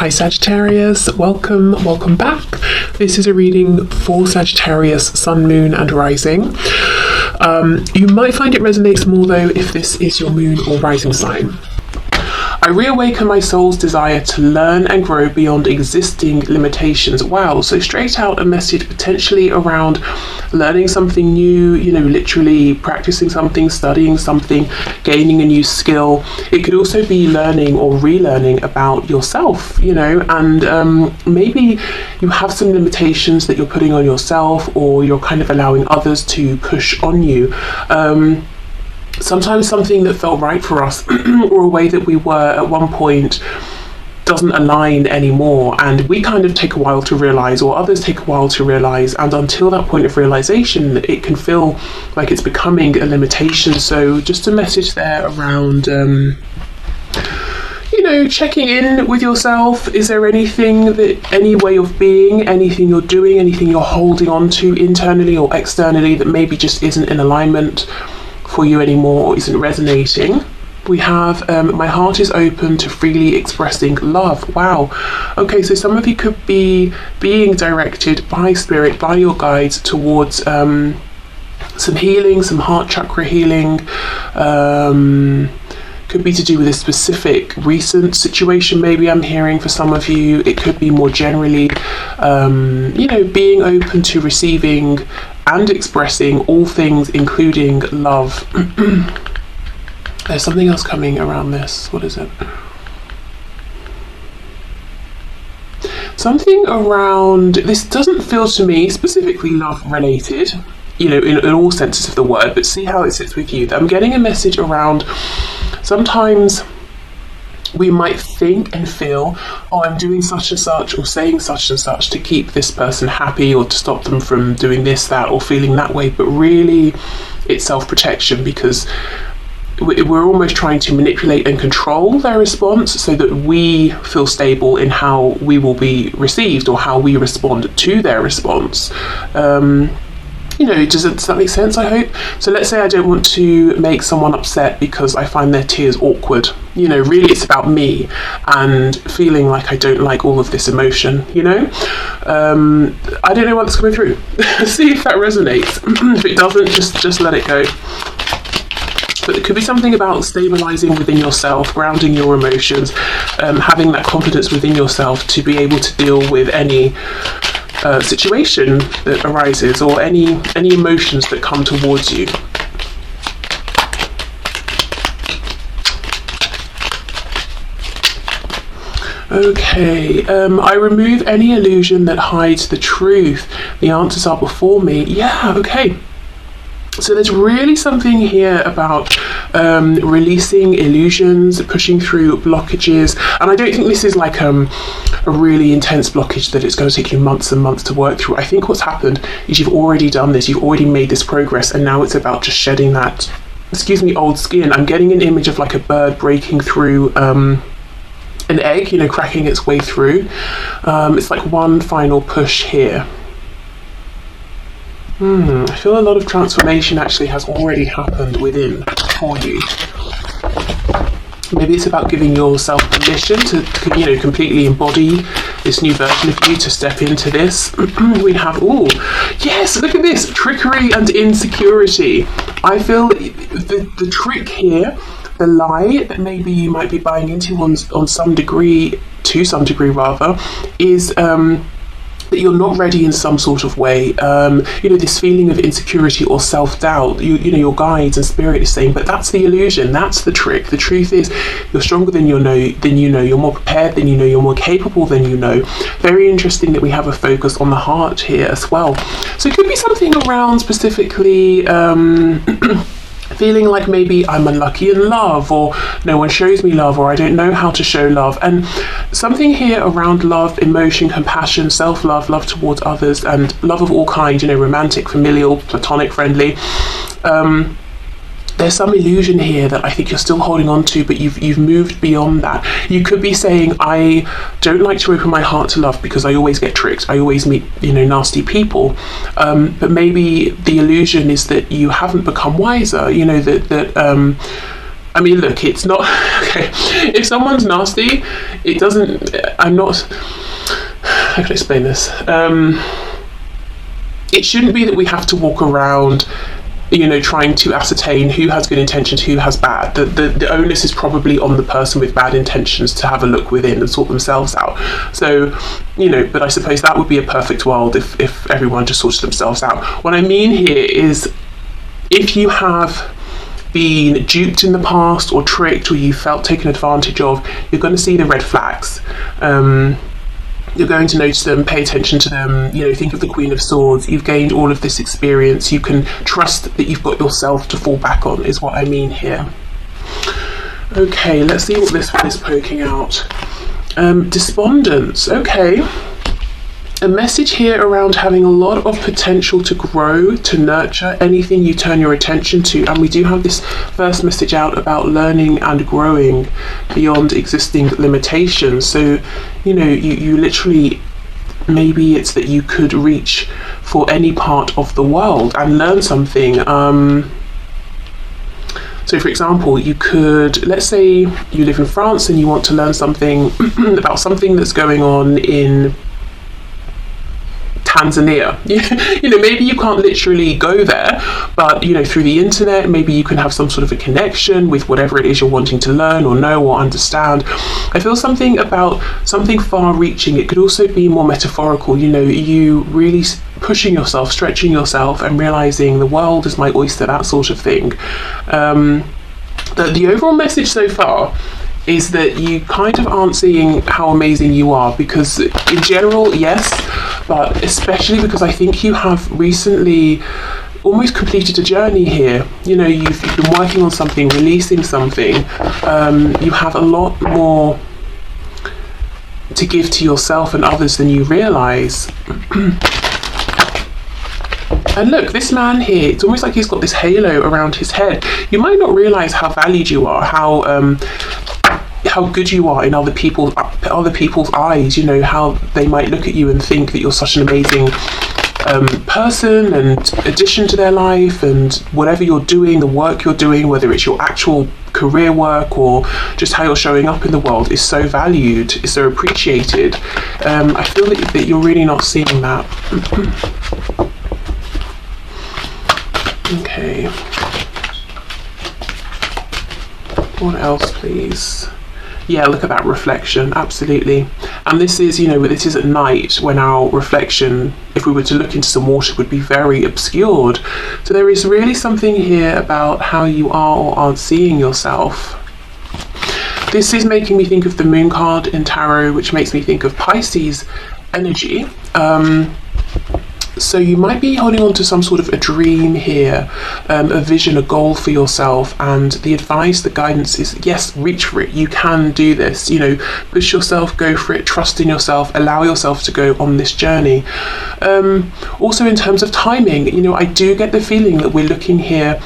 Hi Sagittarius, welcome back. This is a reading for Sagittarius, Sun, Moon and Rising. You might find it resonates more though if this is your moon or rising sign. I reawaken my soul's desire to learn and grow beyond existing limitations. Wow, so straight out a message potentially around learning something new, literally practicing something, studying something, gaining a new skill. It could also be learning or relearning about yourself, and maybe you have some limitations that you're putting on yourself, or you're kind of allowing others to push on you. Sometimes something that felt right for us or a way that we were at one point doesn't align anymore, and we kind of take a while to realize, or others take a while to realize, and until that point of realization it can feel like it's becoming a limitation. So just a message there around checking in with yourself. Is there anything any way of being, anything you're doing, anything you're holding on to internally or externally that maybe just isn't in alignment for you anymore or isn't resonating? We have my heart is open to freely expressing love. Wow. Okay, so some of you could be being directed by spirit, by your guides towards some healing, some heart chakra healing. Could be to do with a specific recent situation, maybe I'm hearing for some of you. It could be more generally, being open to receiving and expressing all things, including love. There's something else coming around this. What is it? Something around, this doesn't feel to me specifically love related, in all senses of the word, but see how it sits with you. I'm getting a message around, sometimes we might think and feel, oh, I'm doing such and such or saying such and such to keep this person happy or to stop them from doing this, that, or feeling that way, but really it's self-protection, because we're almost trying to manipulate and control their response so that we feel stable in how we will be received or how we respond to their response. Does that make sense, I hope? So let's say I don't want to make someone upset because I find their tears awkward. Really it's about me and feeling like I don't like all of this emotion, I don't know what's coming through. See if that resonates. If it doesn't, just let it go. But it could be something about stabilizing within yourself, grounding your emotions, having that confidence within yourself to be able to deal with any situation that arises, or any emotions that come towards you. Okay, I remove any illusion that hides the truth. The answers are before me. Yeah, okay. So there's really something here about releasing illusions, pushing through blockages, and I don't think this is like a really intense blockage that it's going to take you months and months to work through. I think what's happened is you've already done this, you've already made this progress, and now it's about just shedding that, old skin. I'm getting an image of like a bird breaking through an egg, cracking its way through. It's like one final push here. I feel a lot of transformation actually has already happened within for you. Maybe it's about giving yourself permission to, completely embody this new version of you, to step into this. We have, yes, look at this, trickery and insecurity. I feel the trick here, the lie that maybe you might be buying into on some degree, is that you're not ready in some sort of way. This feeling of insecurity or self-doubt, your guides and spirit is saying, but that's the illusion, that's the trick. The truth is you're stronger than you know, you're more prepared than you're more capable than Very interesting that we have a focus on the heart here as well. So it could be something around specifically feeling like maybe I'm unlucky in love, or no one shows me love, or I don't know how to show love. And something here around love, emotion, compassion, self-love, love towards others, and love of all kinds, romantic, familial, platonic, friendly. There's some illusion here that I think you're still holding on to, but you've moved beyond that. You could be saying, I don't like to open my heart to love because I always get tricked. I always meet, nasty people. But maybe the illusion is that you haven't become wiser, that I mean, look, it's not okay. If someone's nasty, it doesn't. I'm not. How can I explain this? It shouldn't be that we have to walk around, you know, trying to ascertain who has good intentions, who has bad. The onus is probably on the person with bad intentions to have a look within and sort themselves out. So, you know, but I suppose that would be a perfect world if everyone just sorted themselves out. What I mean here is, if you have been duped in the past or tricked, or you felt taken advantage of, you're going to see the red flags. You're going to notice them, pay attention to them, you know, think of the Queen of Swords. You've gained all of this experience. You can trust that you've got yourself to fall back on, is what I mean here. Okay, let's see what this one is poking out. Despondence, okay. A message here around having a lot of potential to grow, to nurture anything you turn your attention to. And we do have this first message out about learning and growing beyond existing limitations. So, you know, you literally, maybe it's that you could reach for any part of the world and learn something. So for example, you could, let's say you live in France and you want to learn something about something that's going on in Tanzania. You know, maybe you can't literally go there, but, you know, through the internet, maybe you can have some sort of a connection with whatever it is you're wanting to learn or know or understand. I feel something about something far reaching. It could also be more metaphorical, you know, you really pushing yourself, stretching yourself and realizing the world is my oyster, that sort of thing. The overall message so far is that you kind of aren't seeing how amazing you are, because in general, yes, but especially because I think you have recently almost completed a journey here. You know, you've been working on something, releasing something. You have a lot more to give to yourself and others than you realize. And look, this man here, it's almost like he's got this halo around his head. You might not realize how valued you are, how good you are in other people's eyes. You know, how they might look at you and think that you're such an amazing person and addition to their life, and whatever you're doing, the work you're doing, whether it's your actual career work or just how you're showing up in the world, is so valued, is so appreciated. I feel that you're really not seeing that. Okay. What else, please? Yeah, look at that reflection, absolutely. And this is, you know, this is at night when our reflection, if we were to look into some water, would be very obscured. So there is really something here about how you are or aren't seeing yourself. This is making me think of the Moon card in tarot, which makes me think of Pisces energy. So you might be holding on to some sort of a dream here, a vision, a goal for yourself, and the advice, the guidance is, yes, reach for it. You can do this, you know, push yourself, go for it, trust in yourself, allow yourself to go on this journey. Also in terms of timing, you know, I do get the feeling that we're looking here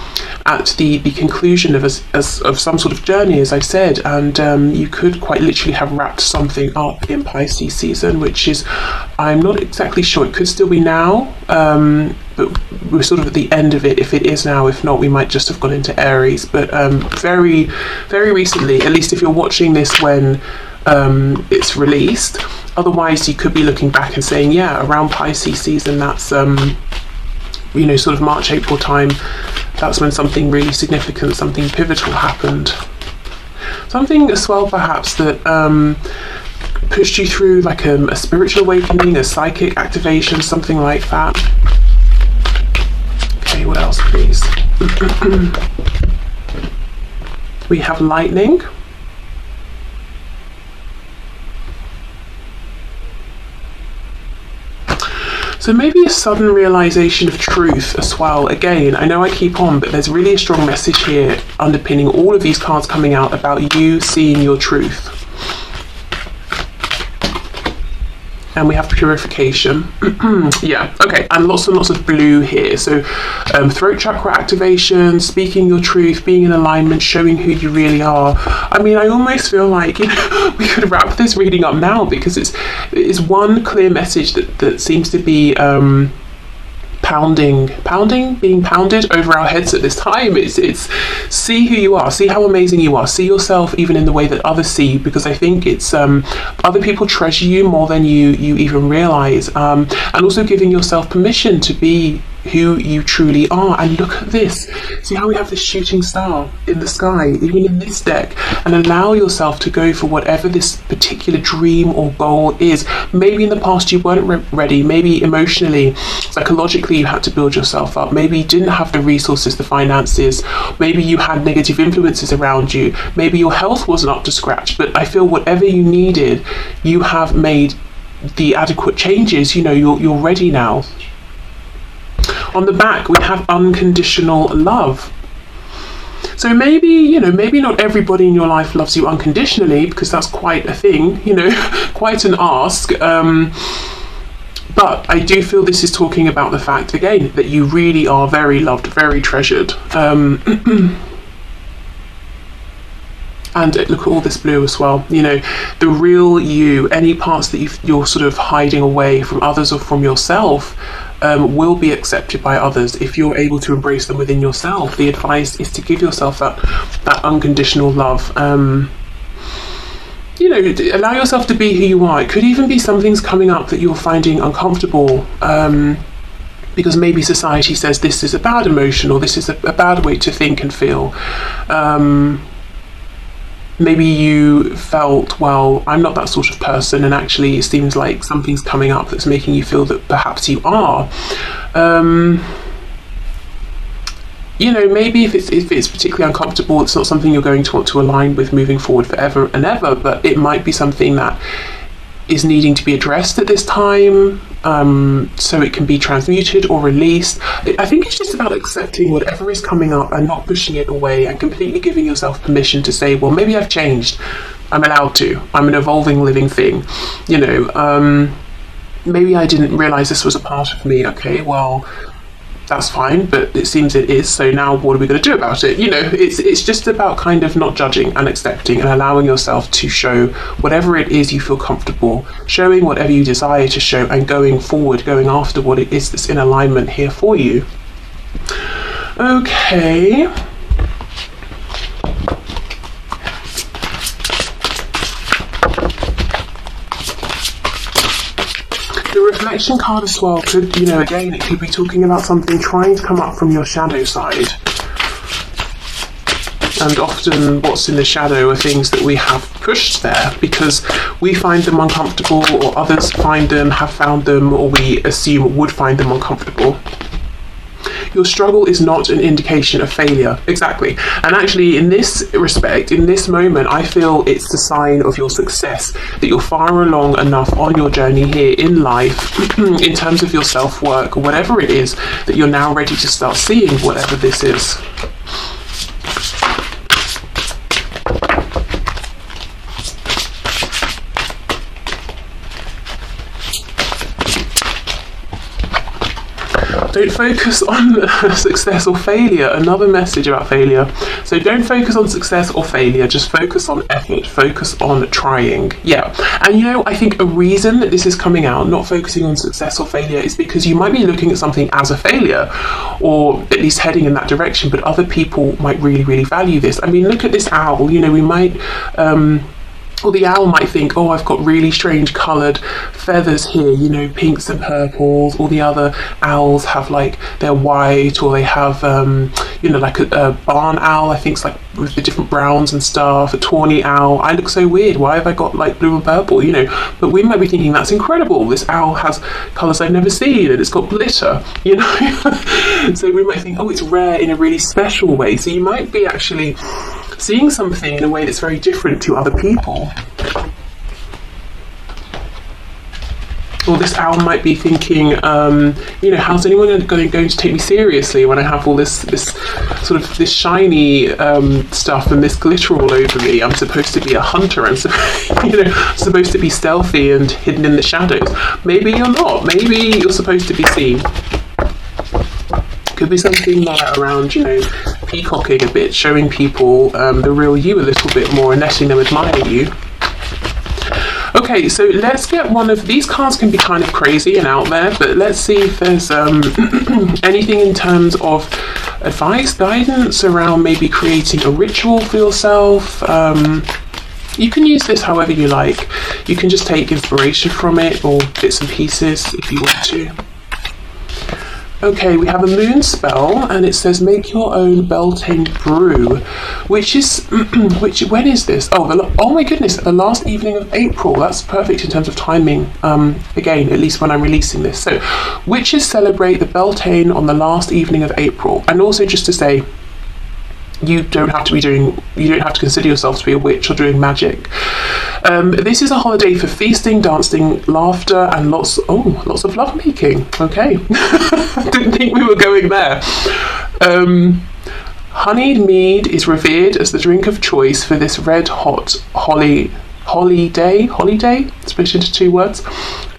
at the conclusion of some sort of journey, as I've said, and you could quite literally have wrapped something up in Pisces season, which is, I'm not exactly sure, it could still be now, but we're sort of at the end of it if it is now. If not, we might just have gone into Aries, but very, very recently, at least if you're watching this when it's released. Otherwise, you could be looking back and saying, yeah, around Pisces season, that's you know, sort of March, April time, that's when something really significant, something pivotal happened. Something as well, perhaps, that pushed you through like a spiritual awakening, a psychic activation, something like that. Okay, what else, please? We have lightning. So maybe a sudden realization of truth as well. Again, I know I keep on, but there's really a strong message here underpinning all of these cards coming out about you seeing your truth. And we have purification. Yeah, okay, and lots and lots of blue here. So throat chakra activation, speaking your truth, being in alignment, showing who you really are. I mean, I almost feel like, you know, we could wrap this reading up now, because it's one clear message that seems to be being pounded over our heads at this time. It's see who you are, see how amazing you are, see yourself even in the way that others see you, because I think it's other people treasure you more than you even realize, and also giving yourself permission to be who you truly are. And look at this, see how we have this shooting star in the sky even in this deck, and allow yourself to go for whatever this particular dream or goal is. Maybe in the past you weren't ready, maybe emotionally, psychologically you had to build yourself up, maybe you didn't have the resources, the finances, maybe you had negative influences around you, maybe your health wasn't up to scratch, but I feel whatever you needed, you have made the adequate changes. You're ready now. On the back we have unconditional love. So maybe not everybody in your life loves you unconditionally, because that's quite a thing, quite an ask, but I do feel this is talking about the fact again that you really are very loved, very treasured. And look at all this blue as well, the real you, any parts that you're sort of hiding away from others or from yourself, will be accepted by others if you're able to embrace them within yourself. The advice is to give yourself that unconditional love. Allow yourself to be who you are. It could even be something's coming up that you're finding uncomfortable, because maybe society says this is a bad emotion, or this is a bad way to think and feel. Maybe you felt, well, I'm not that sort of person, and actually it seems like something's coming up that's making you feel that perhaps you are. Maybe if it's particularly uncomfortable, it's not something you're going to want to align with moving forward forever and ever, but it might be something that is needing to be addressed at this time, so it can be transmuted or released. I think it's just about accepting whatever is coming up and not pushing it away, and completely giving yourself permission to say, well, maybe I've changed, I'm allowed to, I'm an evolving living thing, maybe I didn't realize this was a part of me. Okay, well, that's fine, but it seems it is, so now what are we going to do about it? It's just about kind of not judging and accepting and allowing yourself to show whatever it is you feel comfortable showing, whatever you desire to show, and going forward, going after what it is that's in alignment here for you. Okay. The reflection card as well could, again, it could be talking about something trying to come up from your shadow side. And often what's in the shadow are things that we have pushed there because we find them uncomfortable, or others have found them, or we assume would find them uncomfortable. Your struggle is not an indication of failure. Exactly. And actually, in this respect, in this moment, I feel it's the sign of your success, that you're far along enough on your journey here in life, in terms of your self-work, or whatever it is, that you're now ready to start seeing whatever this is. Don't focus on success or failure. Another message about failure. So don't focus on success or failure, just focus on effort, focus on trying. Yeah. And I think a reason that this is coming out, not focusing on success or failure, is because you might be looking at something as a failure, or at least heading in that direction, but other people might really, really value this. I mean, look at this owl. We might or the owl might think, oh, I've got really strange coloured feathers here, pinks and purples. All the other owls have they're white, or they have, like a barn owl, I think, it's like with the different browns and stuff, a tawny owl. I look so weird, why have I got blue and purple, But we might be thinking, that's incredible, this owl has colours I've never seen, and it's got glitter, So we might think, oh, it's rare in a really special way. So you might be actually seeing something in a way that's very different to other people. Or this owl might be thinking, how's anyone going to take me seriously when I have all this sort of this shiny stuff and this glitter all over me? I'm supposed to be a hunter and supposed to be stealthy and hidden in the shadows. Maybe you're not. Maybe you're supposed to be seen. Could be something around, peacocking a bit, showing people the real you a little bit more and letting them admire you. Okay, so let's get one of these cards. Can be kind of crazy and out there, but let's see if there's anything in terms of advice, guidance around maybe creating a ritual for yourself. You can use this however you like. You can just take inspiration from it or bits and pieces if you want to. Okay, we have a moon spell, and it says make your own Beltane brew, which is when is this? Oh my goodness, the last evening of April. That's perfect in terms of timing. Again, at least when I'm releasing this. So, witches celebrate the Beltane on the last evening of April, and also just to say, you don't have to consider yourself to be a witch or doing magic. This is a holiday for feasting, dancing, laughter, and lots of lovemaking. Okay, didn't think we were going there. Honeyed mead is revered as the drink of choice for this red hot holiday, split into 2 words.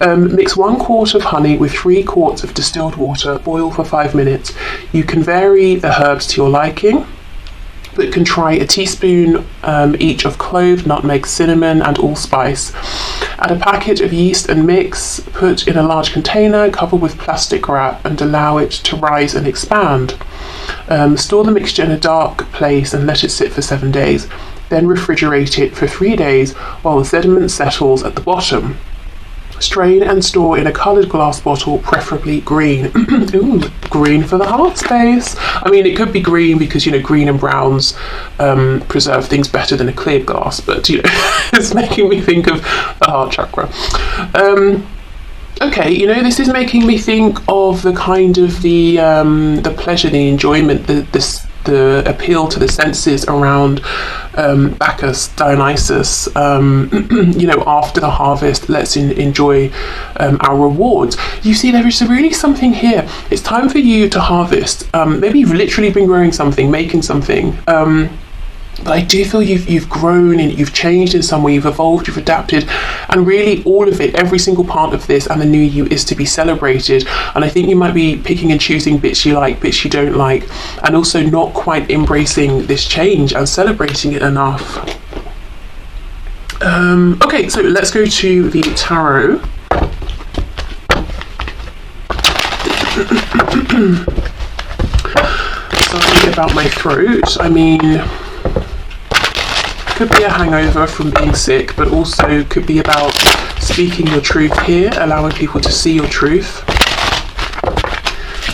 Mix 1 quart of honey with 3 quarts of distilled water. Boil for 5 minutes. You can vary the herbs to your liking, but can try a teaspoon each of clove, nutmeg, cinnamon, and allspice. Add a packet of yeast and mix. Put in a large container, cover with plastic wrap, and allow it to rise and expand. Store the mixture in a dark place and let it sit for 7 days. Then refrigerate it for 3 days while the sediment settles at the bottom. Strain and store in a coloured glass bottle, preferably green. Ooh, green for the heart space. I mean, it could be green because, green and browns preserve things better than a clear glass, but, it's making me think of the heart chakra. Okay, this is making me think of the kind of the pleasure, the enjoyment, the appeal to the senses around Bacchus, Dionysus. After the harvest, let's enjoy our rewards. You see, there is really something here. It's time for you to harvest. Maybe you've literally been growing something, making something. But I do feel you've grown and you've changed in some way, you've evolved, you've adapted, and really all of it, every single part of this and the new you is to be celebrated. And I think you might be picking and choosing bits you like, bits you don't like, and also not quite embracing this change and celebrating it enough. Okay, so let's go to the tarot. Sorry about my throat. I mean, could be a hangover from being sick, but also could be about speaking your truth here, allowing people to see your truth.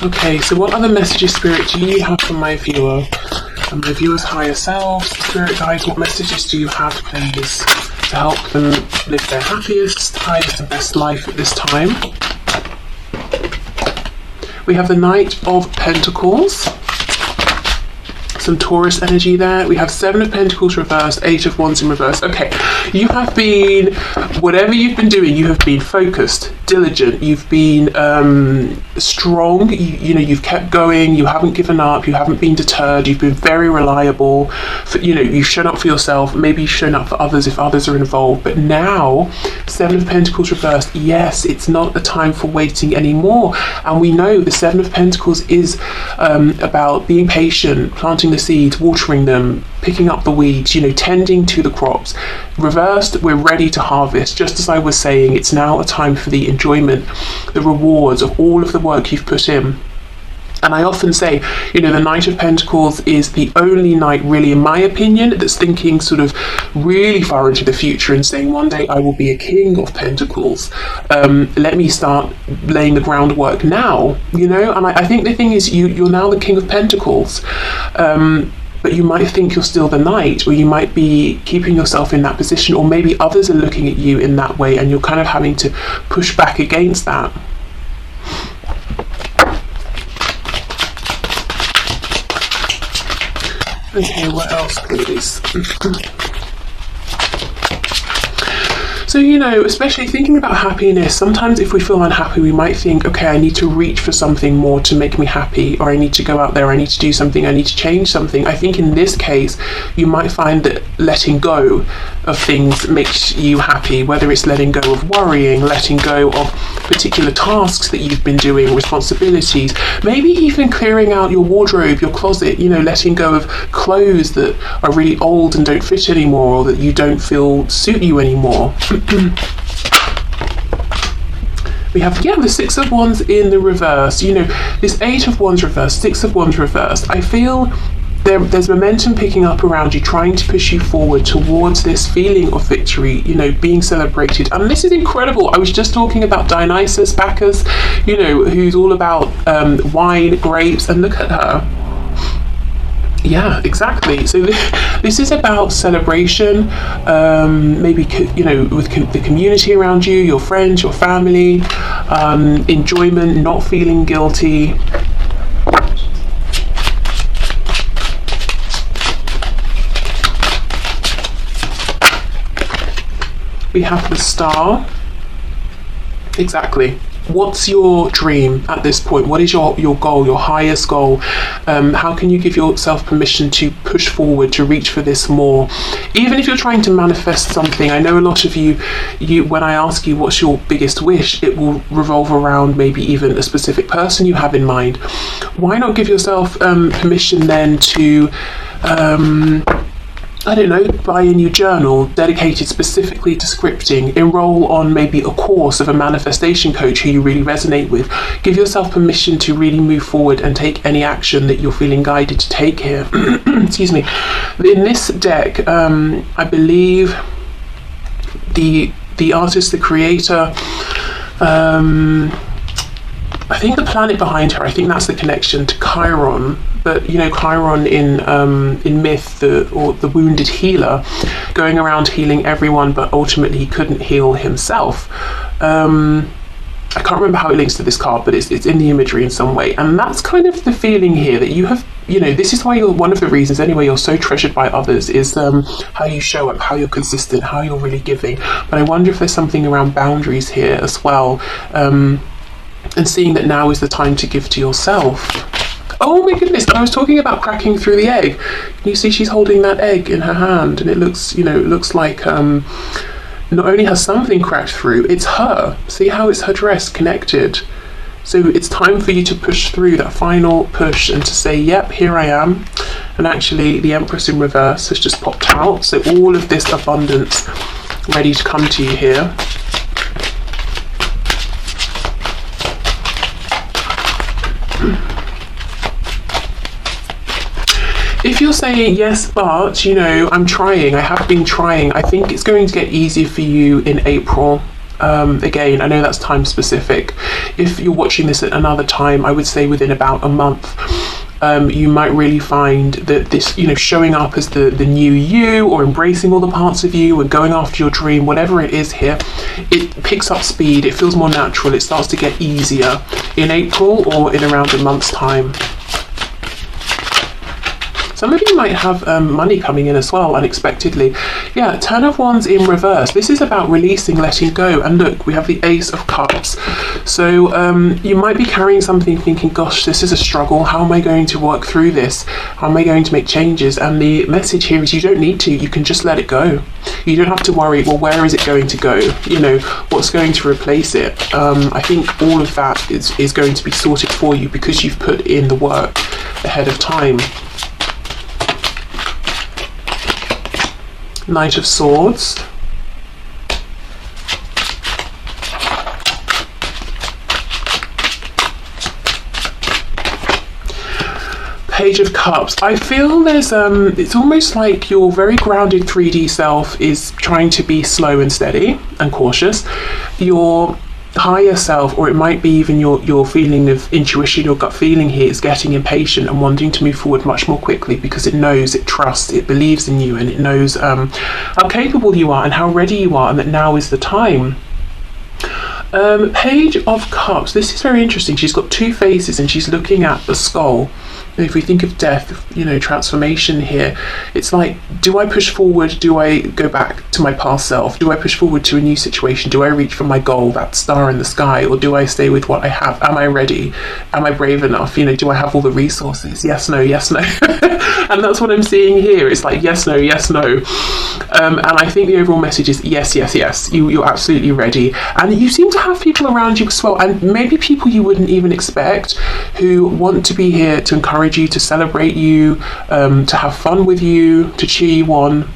Okay, so what other messages, Spirit, do you have from my viewer? And my viewer's higher self, Spirit guides, what messages do you have, please, to help them live their happiest, highest and best life at this time? We have the Knight of Pentacles. Some Taurus energy there. We have 7 of Pentacles reversed, 8 of Wands in reverse. Okay, you have been, whatever you've been doing, you have been focused, diligent, you've been strong, you've kept going, you haven't given up, you haven't been deterred, you've been very reliable, you've shown up for yourself, maybe you've shown up for others if others are involved, but now, 7 of Pentacles reversed, yes, it's not a time for waiting anymore, and we know the 7 of Pentacles is about being patient, planting the seeds, watering them, picking up the weeds, tending to the crops. Reversed, we're ready to harvest. Just as I was saying, it's now a time for the enjoyment, the rewards of all of the work you've put in. And I often say, the Knight of Pentacles is the only knight, really, in my opinion, that's thinking sort of really far into the future and saying, one day I will be a King of Pentacles. Let me start laying the groundwork now, And I think the thing is, you're now the King of Pentacles. But you might think you're still the Knight, or you might be keeping yourself in that position, or maybe others are looking at you in that way and you're kind of having to push back against that. Okay, what else, please? So, especially thinking about happiness, sometimes if we feel unhappy, we might think, okay, I need to reach for something more to make me happy, or I need to go out there, I need to do something, I need to change something. I think in this case, you might find that letting go of things makes you happy, whether it's letting go of worrying, letting go of particular tasks that you've been doing, responsibilities, maybe even clearing out your wardrobe, your closet, you know, letting go of clothes that are really old and don't fit anymore, or that you don't feel suit you anymore. We have, the Six of Wands in the reverse. You know, this Eight of Wands reversed, Six of Wands reversed. I feel there's momentum picking up around you, trying to push you forward towards this feeling of victory, you know, being celebrated. And this is incredible. I was just talking about Dionysus, Bacchus, you know, who's all about wine, grapes, and look at her. Yeah, exactly. So this is about celebration, maybe, you know, with the community around you, your friends, your family, enjoyment, not feeling guilty. We have the Star. Exactly. What's your dream at this point? What is your goal, your highest goal? How can you give yourself permission to push forward, to reach for this more? Even if you're trying to manifest something, I know a lot of you, when I ask you what's your biggest wish, it will revolve around maybe even a specific person you have in mind. Why not give yourself permission then to I don't know, buy a new journal dedicated specifically to scripting, enroll on maybe a course of a manifestation coach who you really resonate with. Give yourself permission to really move forward and take any action that you're feeling guided to take here. Excuse me. In this deck, I believe the artist, the creator, I think the planet behind her, I think that's the connection to Chiron. But you know, Chiron in myth, the wounded healer, going around healing everyone, but ultimately he couldn't heal himself. I can't remember how it links to this card, but it's in the imagery in some way. And that's kind of the feeling here, that you have, you know, this is why you're, one of the reasons anyway, you're so treasured by others, is how you show up, how you're consistent, how you're really giving. But I wonder if there's something around boundaries here as well. And seeing that now is the time to give to yourself. Oh my goodness, I was talking about cracking through the egg. You see she's holding that egg in her hand, and it looks, you know, it looks like not only has something cracked through, it's her. See how it's her dress connected? So it's time for you to push through, that final push, and to say, yep, here I am. And actually the Empress in reverse has just popped out. So all of this abundance ready to come to you here. If you're saying, yes, but, you know, I'm trying, I have been trying, I think it's going to get easier for you in April. Again, I know that's time specific. If you're watching this at another time, I would say within about a month, you might really find that this, you know, showing up as the new you, or embracing all the parts of you and going after your dream, whatever it is here, it picks up speed, it feels more natural, it starts to get easier in April or in around a month's time. Some of you might have money coming in as well, unexpectedly. Yeah, Ten of Wands in reverse. This is about releasing, letting go. And look, we have the Ace of Cups. So you might be carrying something thinking, gosh, this is a struggle. How am I going to work through this? How am I going to make changes? And the message here is you don't need to. You can just let it go. You don't have to worry, well, where is it going to go? You know, what's going to replace it? I think all of that is going to be sorted for you because you've put in the work ahead of time. Knight of Swords. Page of Cups. I feel there's it's almost like your very grounded 3D self is trying to be slow and steady and cautious. Your higher self, or it might be even your feeling of intuition, your gut feeling here, is getting impatient and wanting to move forward much more quickly because it knows, it trusts, it believes in you, and it knows how capable you are and how ready you are, and that now is the time. Page of Cups. This is very interesting. She's got two faces and she's looking at the skull. if we think of death, you know, transformation here, it's like, do I push forward? Do I go back to my past self? Do I push forward to a new situation? Do I reach for my goal, that star in the sky? Or do I stay with what I have? Am I ready? Am I brave enough? You know, do I have all the resources? Yes, no, yes, no. And that's what I'm seeing here. It's like, yes, no, yes, no. And I think the overall message is yes, yes, yes. You're absolutely ready. And you seem to have people around you as well, and maybe people you wouldn't even expect, who want to be here to encourage you, to celebrate you, to have fun with you, to cheer you on.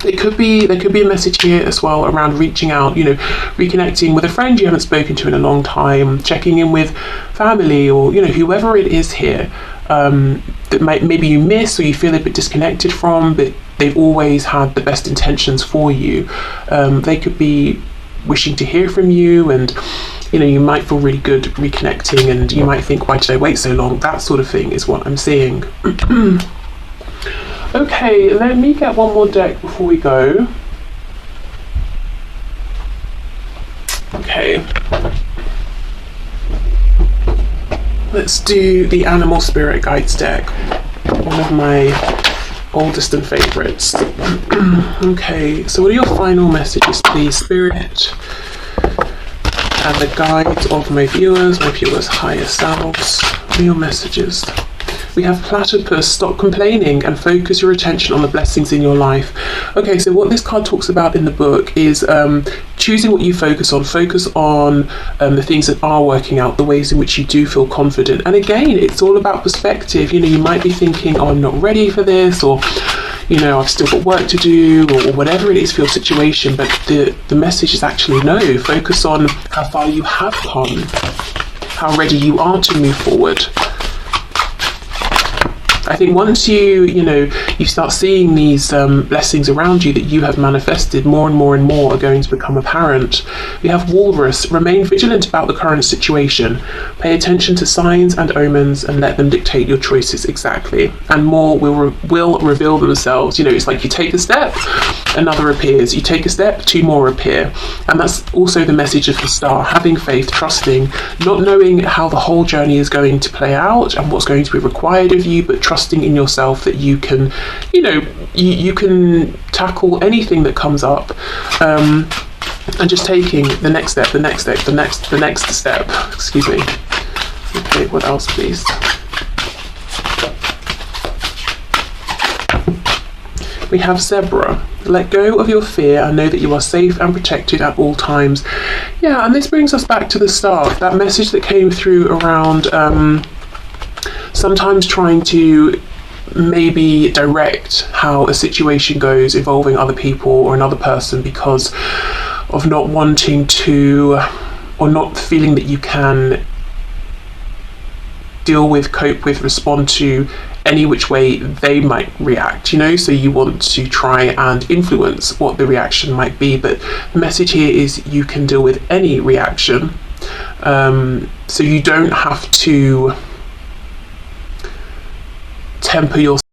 There could be a message here as well around reaching out, you know, reconnecting with a friend you haven't spoken to in a long time, checking in with family, or, you know, whoever it is here that maybe you miss or you feel a bit disconnected from, but they've always had the best intentions for you. They could be wishing to hear from you, and, you know, you might feel really good reconnecting, and you might think, why did I wait so long? That sort of thing is what I'm seeing. Okay, let me get one more deck before we go. Okay. Let's do the Animal Spirit Guides deck. One of my oldest and favourites. Okay, so what are your final messages, please, Spirit? And the guides of my viewers' higher selves. What are your messages? We have Platypus. Stop complaining and focus your attention on the blessings in your life. Okay, so what this card talks about in the book is choosing what you focus on. Focus on the things that are working out, the ways in which you do feel confident. And again, it's all about perspective. You know, you might be thinking, oh, I'm not ready for this, or, you know, I've still got work to do, or whatever it is for your situation. But the message is actually no. Focus on how far you have come, how ready you are to move forward. I think once you start seeing these blessings around you that you have manifested, more and more and more are going to become apparent. We have Walrus. Remain vigilant about the current situation. Pay attention to signs and omens and let them dictate your choices exactly. And more will reveal themselves. You know, it's like you take a step, another appears. You take a step, two more appear. And that's also the message of the star. Having faith, trusting, not knowing how the whole journey is going to play out and what's going to be required of you, but trusting in yourself that you can, you know, you can tackle anything that comes up, and just taking the next step, the next step, the next step. Excuse me. Okay, what else, please? We have Zebra. Let go of your fear and know that you are safe and protected at all times. Yeah, and this brings us back to the start, that message that came through around sometimes trying to maybe direct how a situation goes involving other people or another person because of not wanting to, or not feeling that you can deal with, cope with, respond to any which way they might react, you know, so you want to try and influence what the reaction might be. But the message here is you can deal with any reaction, so you don't have to temper your